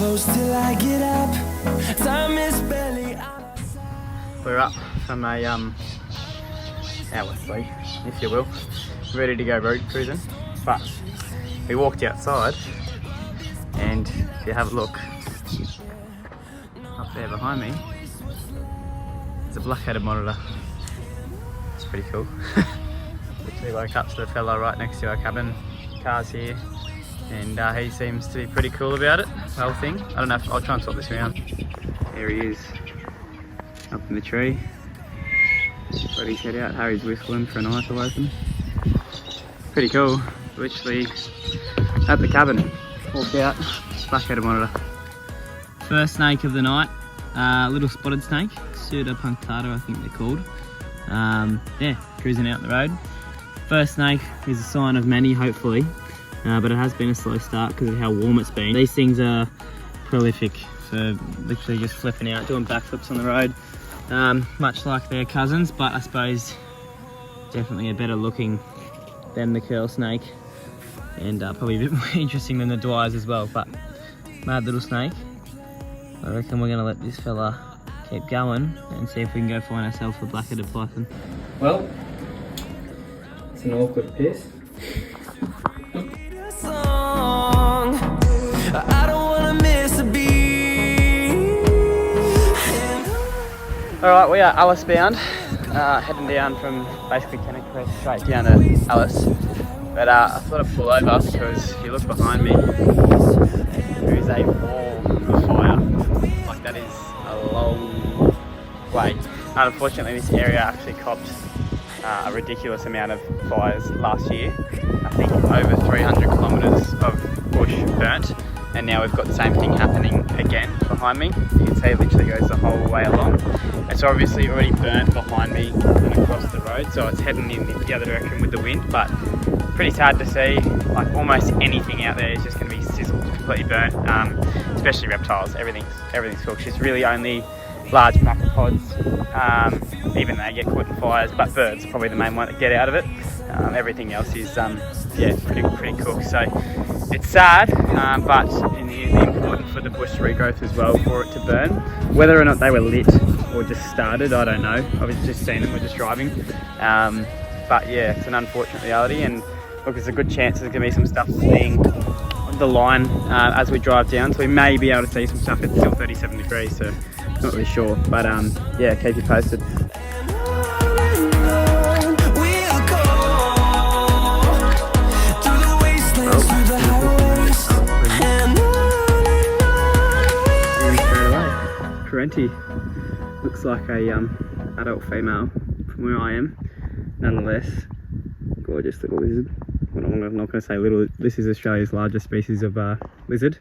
close till I get up. Time is barely on our side. We're up from a hour sleep, if you will, ready to go road cruising. But we walked outside, and if you have a look up there behind me, there's a black-headed monitor. It's pretty cool. Literally woke up to the fella right next to our cabin. Cars here, and he seems to be pretty cool about it, the whole thing. I don't know if I'll try and swap this around. There he is, up in the tree. Got his head out. Harry's whistling for an eye to open. Pretty cool. Literally at the cabin. Walked out, black-headed monitor. First snake of the night, little spotted snake, Pseudopunctata I think they're called. Yeah, cruising out the road. First snake is a sign of many, hopefully, but it has been a slow start because of how warm it's been. These things are prolific for literally just flipping out, doing backflips on the road, much like their cousins, but I suppose definitely a better looking than the curl snake, and probably a bit more interesting than the Dwyers as well. But mad little snake. I reckon we're going to let this fella keep going and see if we can go find ourselves a black-headed python. Well, it's an awkward piss. I don't wanna miss a beat. Alright, we are Alice bound, heading down from basically Tennant Crest straight down to Alice. But I thought I'd pull over because if you look behind me, there is a wall of fire. Like, that is a long way. Unfortunately, this area actually copped a ridiculous amount of fires last year. I think over 300 kilometres of bush burnt, and now we've got the same thing happening again behind me. You can see it literally goes the whole way along. It's obviously already burnt behind me and across the road, so it's heading in the other direction with the wind, but pretty sad to see. Like, almost anything out there is just going to be sizzled, completely burnt, especially reptiles. Everything's cooked. It's really only large macropods, even they get caught in fires, but birds are probably the main one that get out of it. Everything else is yeah, pretty cooked. So it's sad, but it's important for the bush regrowth as well for it to burn. Whether or not they were lit or just started, I don't know. I was just seeing them, we're just driving. But yeah, it's an unfortunate reality, and look, there's a good chance there's gonna be some stuff seeing on the line as we drive down, so we may be able to see some stuff. It's still 37 degrees, so not really sure, but yeah, keep you posted. Parenti looks like a adult female from where I am. Nonetheless, gorgeous little lizard. Well, I'm not going to say little. This is Australia's largest species of lizard.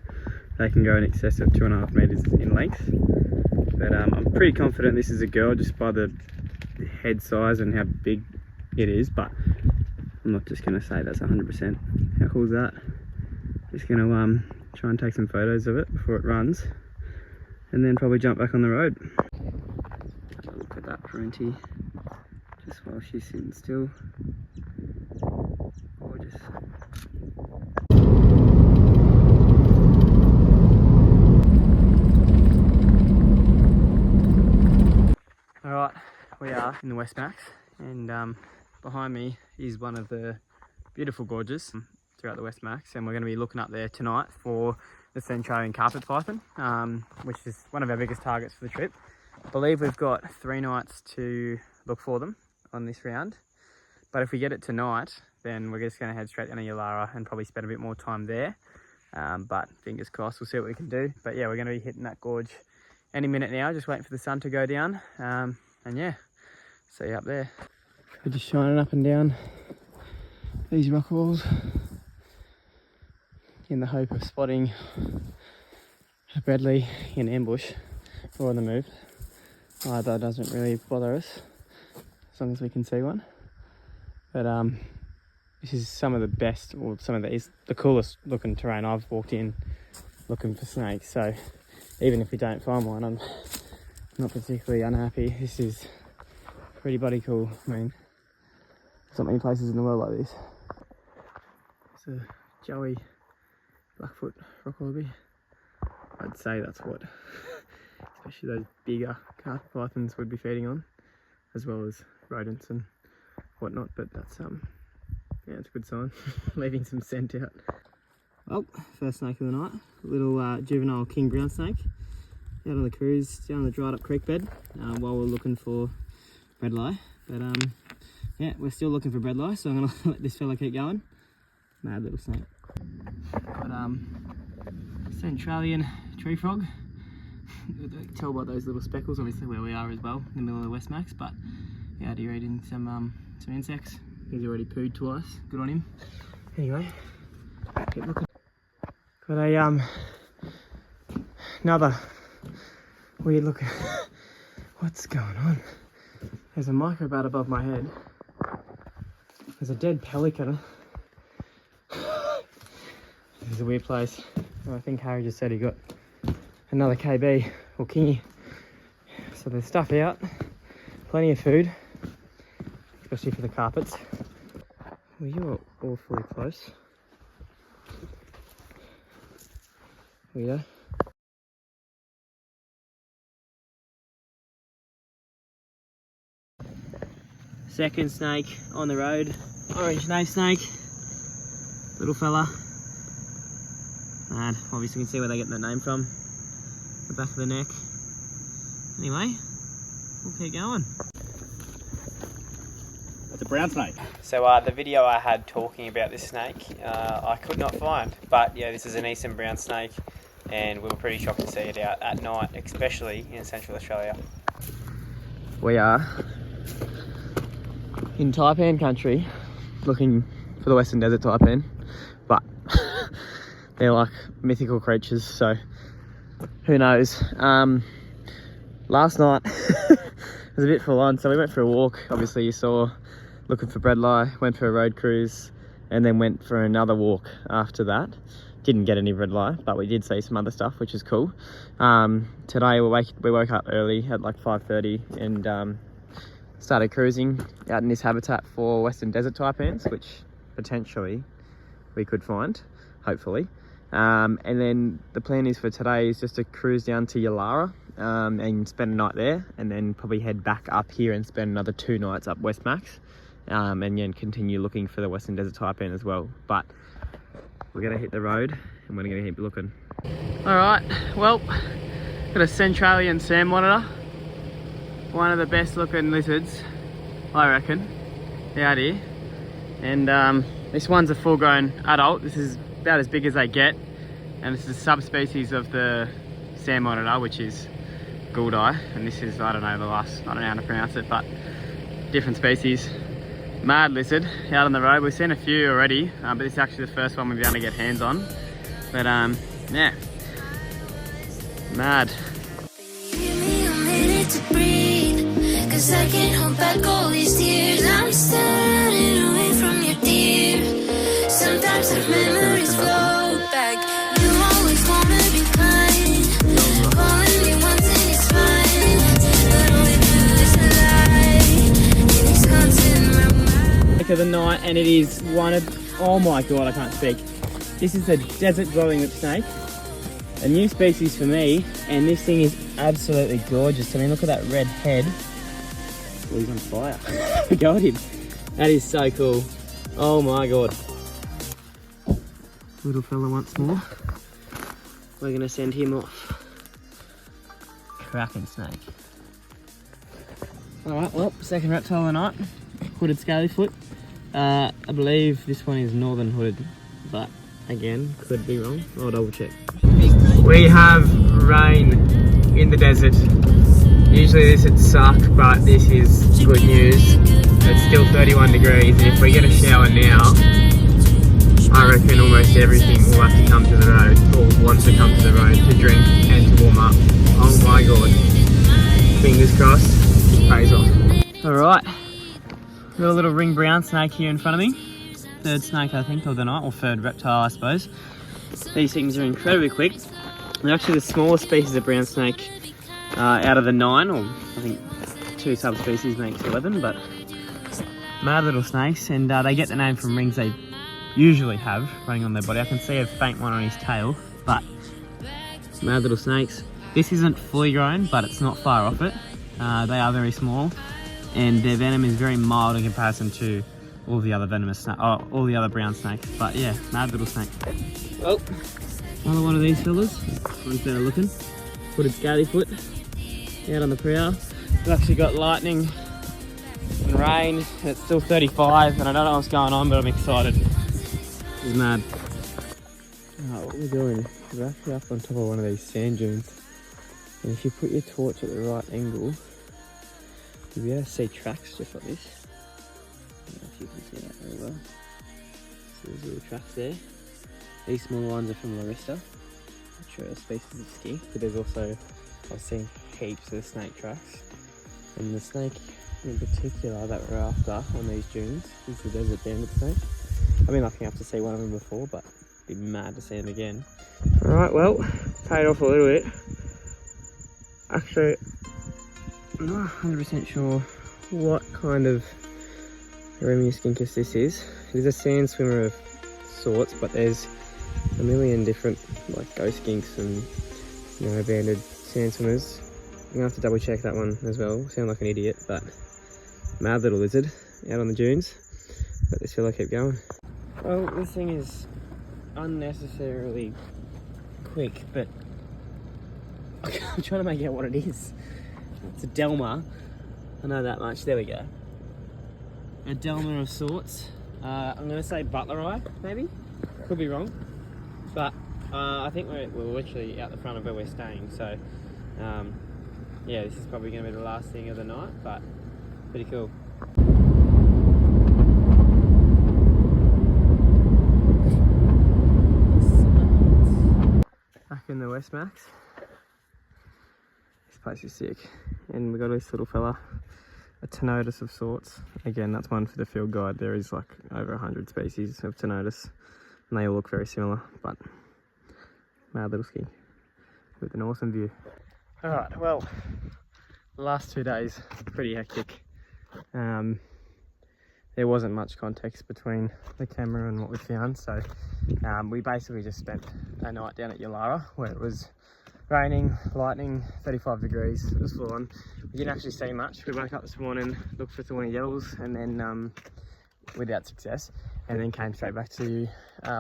They can go in excess of 2.5 metres in length. But I'm pretty confident this is a girl just by the head size and how big it is. But I'm not just going to say that's 100%. How cool is that? Just going to try and take some photos of it before it runs, and then probably jump back on the road. Have a look at that Parenti, just while she's sitting still. Gorgeous. Alright, we are in the Westmax, and behind me is one of the beautiful gorges throughout the Westmax, and we're going to be looking up there tonight for the Centralian carpet python, which is one of our biggest targets for the trip. I believe we've got 3 nights to look for them on this round, but if we get it tonight, then we're just going to head straight down to Yulara and probably spend a bit more time there. But fingers crossed, we'll see what we can do. But yeah, we're going to be hitting that gorge any minute now, just waiting for the sun to go down, and yeah, see you up there. We're just shining up and down these rock walls in the hope of spotting a Bredli in ambush or on the move. Either doesn't really bother us as long as we can see one. But this is some of the best, or some of the coolest looking terrain I've walked in looking for snakes. So even if we don't find one, I'm not particularly unhappy. This is pretty bloody cool. I mean, there's not many places in the world like this. It's a Joey Blackfoot rock wallaby. I'd say that's what, especially those bigger carpet pythons would be feeding on, as well as rodents and whatnot. But that's yeah, it's a good sign. Leaving some scent out. Well, first snake of the night, a little juvenile king brown snake, out on the cruise down the dried up creek bed while we're looking for bredli. But yeah, we're still looking for bredli, so I'm gonna let this fella keep going. Mad little snake. But Centralian tree frog. You can tell by those little speckles, obviously where we are as well, in the middle of the Westmax. But yeah, out here eating some insects. He's already pooed twice. Good on him. Anyway, keep looking. Got a another weird looking. What's going on? There's a microbat above my head. There's a dead pelican. This is a weird place. I think Harry just said he got another KB or kingy. So there's stuff out, plenty of food, especially for the carpets. Well, you are awfully close. Weirdo. Second snake on the road, orange nave snake, little fella. And obviously you can see where they get that name from, the back of the neck. Anyway, we'll keep going. That's a brown snake. So the video I had talking about this snake, I could not find. But yeah, this is an eastern brown snake, and we were pretty shocked to see it out at night, especially in Central Australia. We are in taipan country, looking for the Western Desert taipan, but they're like mythical creatures, so who knows. Last night it was a bit full on, so we went for a walk. Obviously you saw, looking for bredli, went for a road cruise, and then went for another walk after that. Didn't get any bredli, but we did see some other stuff, which is cool. Today we woke up early at like 5:30 and started cruising out in this habitat for Western Desert taipans, which potentially we could find, hopefully. And then the plan is for today is just to cruise down to Yalara and spend a night there, and then probably head back up here and spend another 2 nights up Westmax, and then continue looking for the Western Desert taipan as well. But we're gonna hit the road and we're gonna keep looking. All right, well, got a Centralian sand monitor, one of the best looking lizards, I reckon, out here. And this one's a full grown adult. This is about as big as they get, and this is a subspecies of the sand monitor, which is Gouldai, and this is, I don't know how to pronounce it, but different species. Mad lizard out on the road. We've seen a few already, but this is actually the first one we've been able to get hands on. But yeah, mad. Give me a minute to breathe, 'cause I can't hold back all these tears. I'm still running away from your dear. Sometimes the memories flow back. You always wanna be kind, calling me once and it's fine, but all you do is lie, and it's haunting my mind. Of the night, and it is one of, oh my god, I can't speak. This is a desert dwelling whip snake, a new species for me, and this thing is absolutely gorgeous. I mean, look at that red head. Oh, he's on fire. We got him. That is so cool. Oh my god. Little fella once more. We're gonna send him off. Cracking snake. Alright, well, second reptile of the night. Hooded scalyfoot. I believe this one is northern hooded, but again, could be wrong. I'll double check. We have rain in the desert. Usually this would suck, but this is good news. It's still 31 degrees, and if we get a shower now, I reckon almost everything will have to come to the road, or wants to come to the road to drink and to warm up. Oh my god. Fingers crossed, it pays off. Alright, got a little ring brown snake here in front of me. Third snake, I think, of the night, or third reptile, I suppose. These things are incredibly quick. They're actually the smallest species of brown snake out of the 9, or I think 2 subspecies makes 11, but mad little snakes, and they get the name from rings they usually have running on their body. I can see a faint one on his tail, but Mad little snakes. This isn't fully grown, but it's not far off it. They are very small, and their venom is very mild in comparison to all the other venomous all the other brown snakes. But yeah, mad little snake. Oh, another one of these fellas. One's better looking. Put a scalyfoot out on the prow. We've actually got lightning and rain, and it's still 35, and I don't know what's going on, but I'm excited. This is mad. Oh, what we're doing, we're actually up on top of one of these sand dunes, and if you put your torch at the right angle, you'll be able to see tracks just like this. I don't know if you can see that very well. So there's little tracks there. These smaller ones are from Larista. Not sure the species of skink, but there's also, I've seen heaps of snake tracks. And the snake in particular that we're after on these dunes is the desert banded snake. I've been lucky enough to see one of them before, but be mad to see them again. Alright, well, paid off a little bit. Actually, I'm not 100% sure what kind of Eremia this is. It is a sand swimmer of sorts, but there's a million different like ghost skinks and banded sand swimmers. I'm gonna have to double check that one as well. Sound like an idiot, but mad little lizard out on the dunes. Let this fella keep going. Well, this thing is unnecessarily quick, but I'm trying to make out what it is. It's a Delma. I know that much. There we go. A Delma of sorts. I'm going to say butleri, maybe. Could be wrong. But I think we're literally out the front of where we're staying. So, yeah, this is probably going to be the last thing of the night, but pretty cool. Back in the West Max. This place is sick. And we got this little fella, a Tenotus of sorts. Again, that's one for the field guide. There is like over 100 species of Tenotus, and they all look very similar, but mad little skink with an awesome view. Alright, well, the last 2 days, pretty hectic. There wasn't much context between the camera and what we found, so we basically just spent a night down at Yulara where it was raining, lightning, 35 degrees. It was full on. We didn't actually see much. We woke up this morning, looked for thorny devils, and then without success, and then came straight back to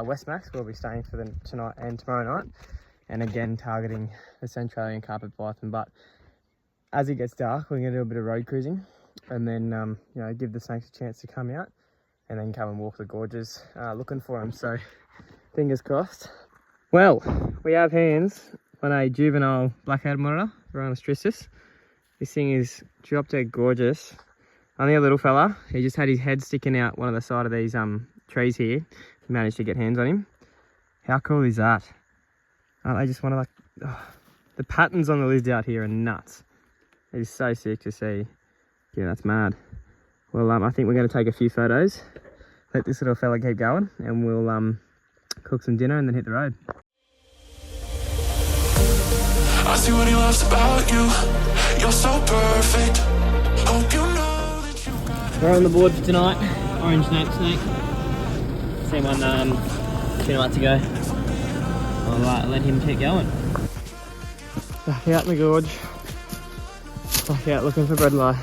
West Max where we'll be staying for the tonight and tomorrow night, and again targeting the Centralian carpet python. But as it gets dark, we're going to do a bit of road cruising, and then give the snakes a chance to come out, and then come and walk the gorges looking for them. So fingers crossed. Well, we have hands on a juvenile black-headed monitor, Varanus tristis. This thing is drop dead gorgeous. Only a little fella. He just had his head sticking out one of the side of these trees here. Managed to get hands on him. How cool is that? Aren't they just one of like... Oh, the patterns on the lizard out here are nuts. It is so sick to see. Yeah, that's mad. Well, I think we're going to take a few photos. Let this little fella keep going, and we'll cook some dinner and then hit the road. I see what he loves about you. You're so perfect. Hope you know that you got. We're on the board for tonight. Orange nape snake. Same one 2 nights ago. I'll let him keep going. Back out in the gorge. Back out looking for breadlie.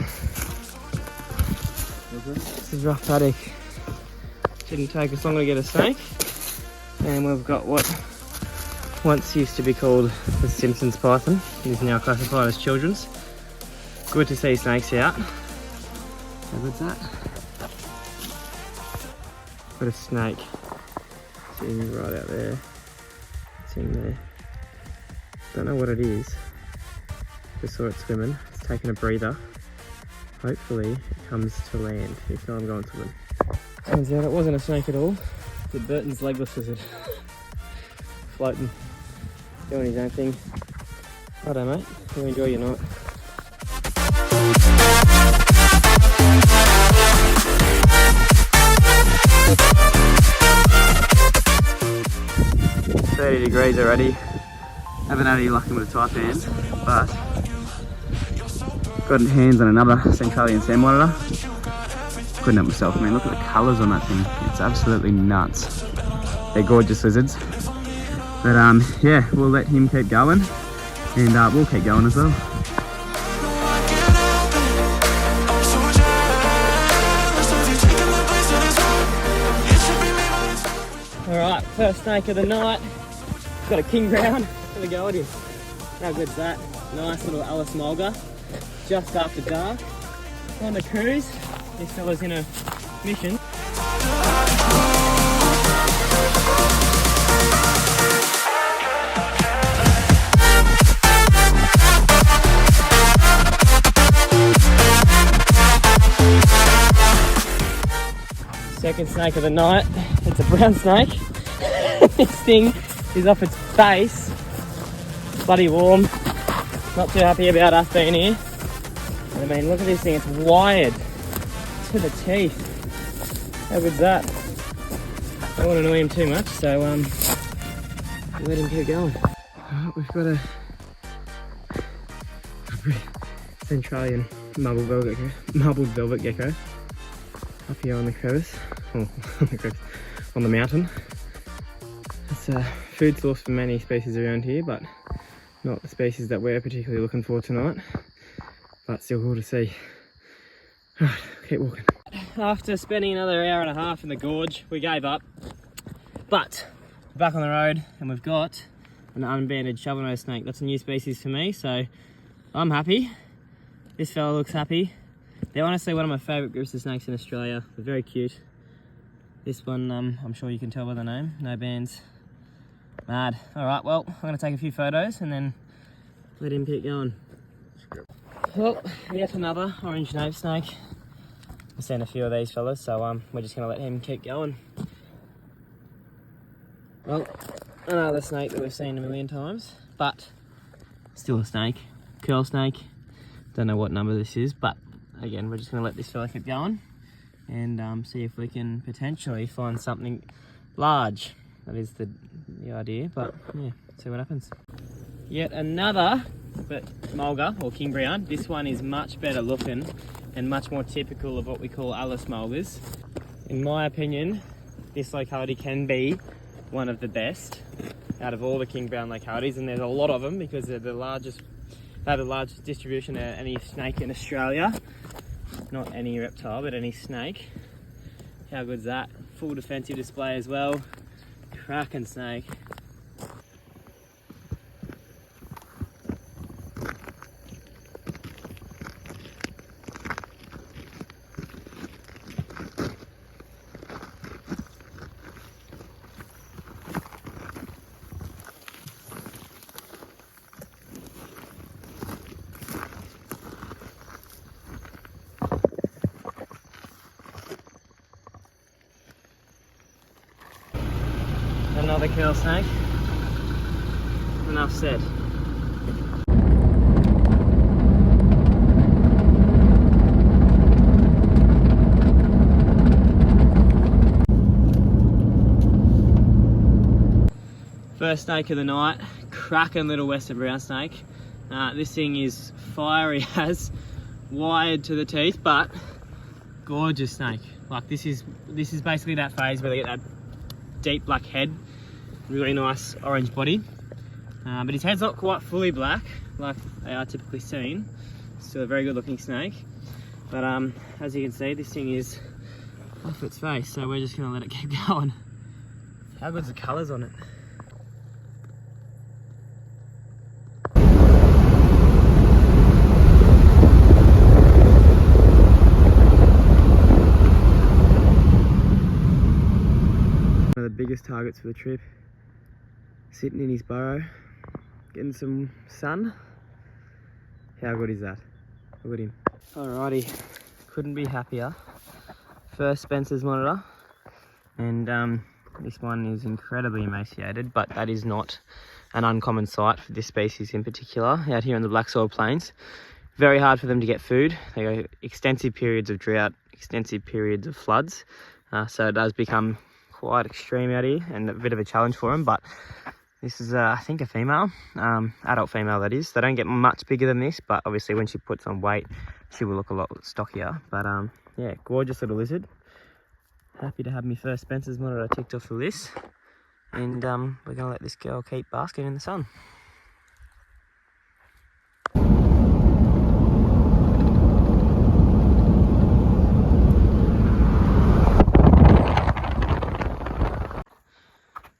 This is rough paddock. Didn't take us long to get a snake. And we've got what once used to be called the Simpsons python. It is now classified as children's. Good to see snakes out. How good's that? Got a snake sitting right out there. It's in there. Don't know what it is. Just saw it swimming. It's taking a breather. Hopefully it comes to land. If not, I'm going to win. Turns out it wasn't a snake at all. It's Burton's legless lizard. Floating. Doing his own thing. Righto mate, you enjoy your night. It's 30 degrees already. Haven't had any luck with a Taipan, but got hands on another Centralian sand monitor. Couldn't help myself, man. Look at the colours on that thing. It's absolutely nuts. They're gorgeous lizards. But yeah, we'll let him keep going, and we'll keep going as well. Alright, first snake of the night. Got a king brown. Have a go at him. How good's that? Nice little Alice Mulga. Just after dark. On the cruise. This fella's in a mission. Second snake of the night. It's a brown snake. This thing is off its face. Bloody warm. Not too happy about us being here. I mean, look at this thing. It's wired to the teeth. How good's that? I don't want to annoy him too much, so let him keep going. Alright, we've got a Centralian marbled velvet gecko up here on the crevice, on the mountain. It's a food source for many species around here, but not the species that we're particularly looking for tonight. But still cool to see. Alright, keep walking. After spending another hour and a half in the gorge, we gave up. But we're back on the road, and we've got an unbanded shovel-nosed snake. That's a new species for me, so I'm happy. This fella looks happy. They're honestly one of my favourite groups of snakes in Australia. They're very cute. This one, I'm sure you can tell by the name. No bands. Mad. Alright, well, I'm going to take a few photos and then let him keep going. Well, yet another orange nose snake. I've seen a few of these fellas, so we're just going to let him keep going. Well, another snake that we've seen a million times, but still a snake. Curl snake. Don't know what number this is, but again, we're just going to let this fella keep going and see if we can potentially find something large. That is the idea, but yeah, see what happens. Yet another mulga, or king brown. This one is much better looking and much more typical of what we call Alice mulgas. In my opinion, this locality can be one of the best out of all the king brown localities, and there's a lot of them because they're the largest. They have the largest distribution of any snake in Australia. Not any reptile, but any snake. How good's that? Full defensive display as well. Cracking snake. Another curl snake. Enough said. First snake of the night, cracking little western brown snake. This thing is fiery as, wired to the teeth, but gorgeous snake. Like this is basically that phase where they get that deep black head, really nice orange body, but his head's not quite fully black like they are typically seen. Still a very good looking snake, but as you can see, this thing is off its face, so we're just going to let it keep going. How good's the colours on it? One of the biggest targets for the trip, sitting in his burrow, getting some sun. How good is that? Look at him. Alrighty, couldn't be happier. First Spencer's monitor, and this one is incredibly emaciated, but that is not an uncommon sight for this species in particular out here in the black soil plains. Very hard for them to get food. They go extensive periods of drought, extensive periods of floods, so it does become quite extreme out here and a bit of a challenge for them. But this is I think a female, adult female that is. They don't get much bigger than this, but obviously when she puts on weight she will look a lot stockier. But yeah, gorgeous little lizard. Happy to have my first Spencer's monitor ticked off the list, and we're gonna let this girl keep basking in the sun.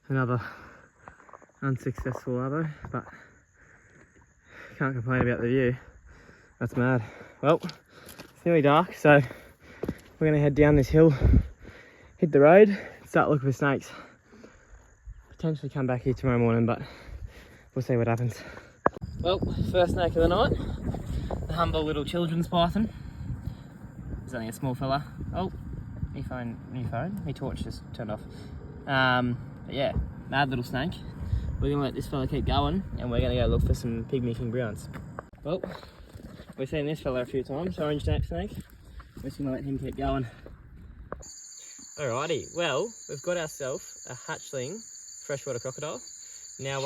Another unsuccessful arvo, but can't complain about the view. That's mad. Well, it's nearly dark, so we're gonna head down this hill, hit the road, start looking for snakes. Potentially come back here tomorrow morning, but we'll see what happens. Well, first snake of the night, the humble little children's python. There's only a small fella. Oh, new phone, my torch just turned off. But yeah, mad little snake. We're gonna let this fella keep going, and we're gonna go look for some pygmy king browns. Well, we've seen this fella a few times, orange neck snake. We're just gonna let him keep going. Alrighty, well, we've got ourselves a hatchling freshwater crocodile. Now,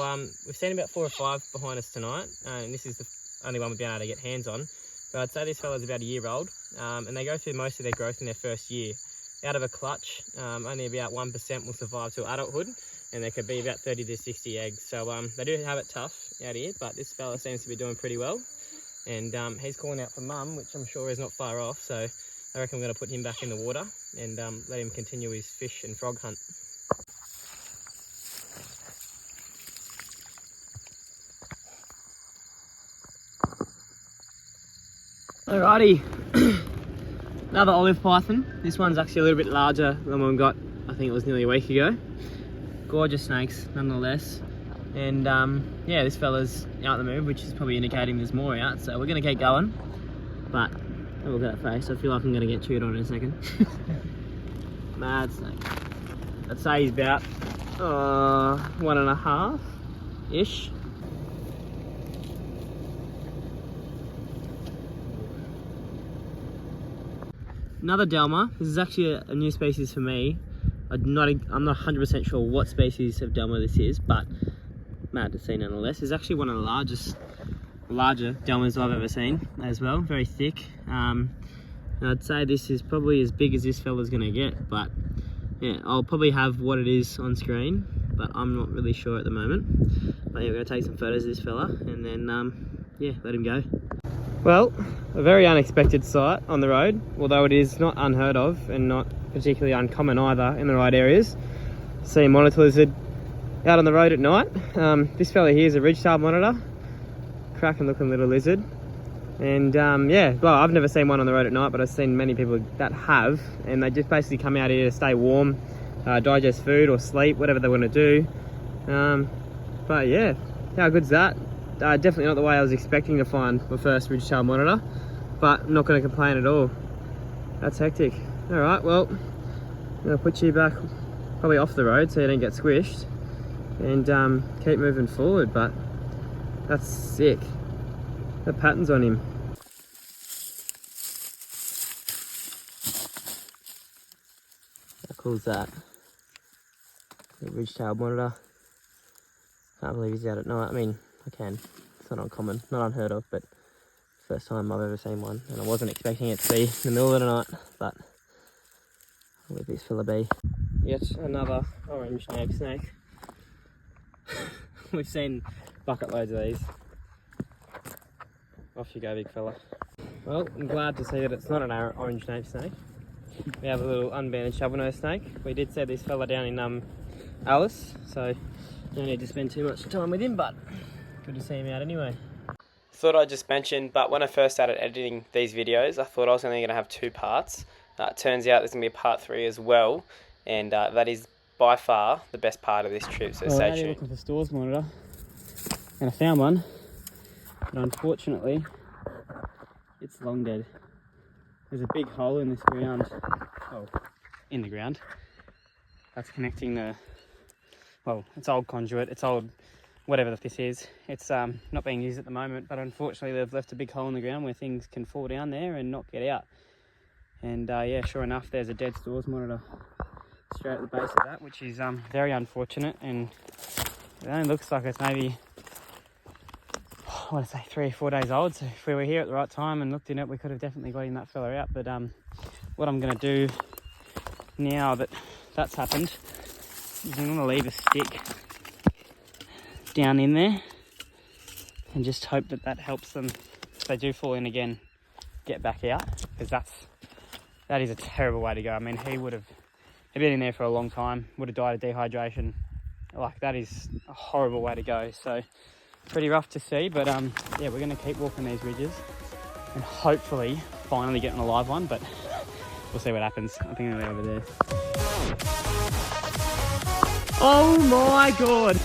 we've seen about 4 or 5 behind us tonight, and this is the only one we've been able to get hands on. But I'd say this fella's about a year old, and they go through most of their growth in their first year. Out of a clutch, only about 1% will survive to adulthood, and there could be about 30 to 60 eggs. So they do have it tough out here, but this fella seems to be doing pretty well. And he's calling out for mum, which I'm sure is not far off. So I reckon we're going to put him back in the water and let him continue his fish and frog hunt. Alrighty, another olive python. This one's actually a little bit larger than one we got, I think it was nearly a week ago. Gorgeous snakes nonetheless. And yeah, this fella's out on the move, which is probably indicating there's more out. So we're gonna keep going. But look at that face, I feel like I'm gonna get chewed on in a second. Mad snake. I'd say he's about 1.5-ish. Another Delma. This is actually a new species for me. I'm not 100% sure what species of Delma this is, but mad to see nonetheless. It's actually one of the larger Delmas I've ever seen as well. Very thick. And I'd say this is probably as big as this fella's gonna get, but yeah, I'll probably have what it is on screen, but I'm not really sure at the moment. But yeah, we're gonna take some photos of this fella and then yeah, let him go. Well, a very unexpected sight on the road, although it is not unheard of and not particularly uncommon either in the right areas. See a monitor lizard out on the road at night. This fella here is a ridge-tailed monitor, cracking looking little lizard. And yeah, well, I've never seen one on the road at night, but I've seen many people that have, and they just basically come out here to stay warm, digest food or sleep, whatever they want to do. But yeah, how good's that? Definitely not the way I was expecting to find my first ridge-tailed monitor, but I'm not going to complain at all. That's hectic. Alright, well, I'm going to put you back probably off the road so you don't get squished, and keep moving forward, but that's sick. The pattern's on him. How cool is that? The ridge-tailed monitor. Can't believe he's out at night. I mean, I can. It's not uncommon, not unheard of, but first time I've ever seen one, and I wasn't expecting it to be in the middle of the night, but I'll let this fella be. Yet another orange neck snake. We've seen bucket loads of these. Off you go, big fella. Well, I'm glad to see that it's not an orange nape snake. We have a little unbanded shovel-nosed snake. We did set this fella down in Alice, so don't need to spend too much time with him, but good to see him out anyway. Thought I'd just mention, but when I first started editing these videos, I thought I was only going to have 2 parts. It turns out there's going to be a part 3 as well, and that is by far the best part of this trip, so stay tuned. Looking for stores monitor, and I found one, but unfortunately it's long dead. There's a big hole in this ground, oh, in the ground, that's connecting the, well, it's old conduit, it's old whatever this is. It's not being used at the moment, but unfortunately they've left a big hole in the ground where things can fall down there and not get out. And yeah, sure enough, there's a dead stores monitor straight at the base of that, which is very unfortunate, and it only looks like it's maybe, what I say, 3 or 4 days old. So if we were here at the right time and looked in it, we could have definitely got that fella out. But what I'm going to do now that that's happened is I'm going to leave a stick down in there and just hope that that helps them, if they do fall in again, get back out, because that is a terrible way to go. I mean, he'd been in there for a long time, would have died of dehydration. Like, that is a horrible way to go. So pretty rough to see, but yeah, we're going to keep walking these ridges and hopefully finally get on a live one, but we'll see what happens. I think they're over there. Oh my God.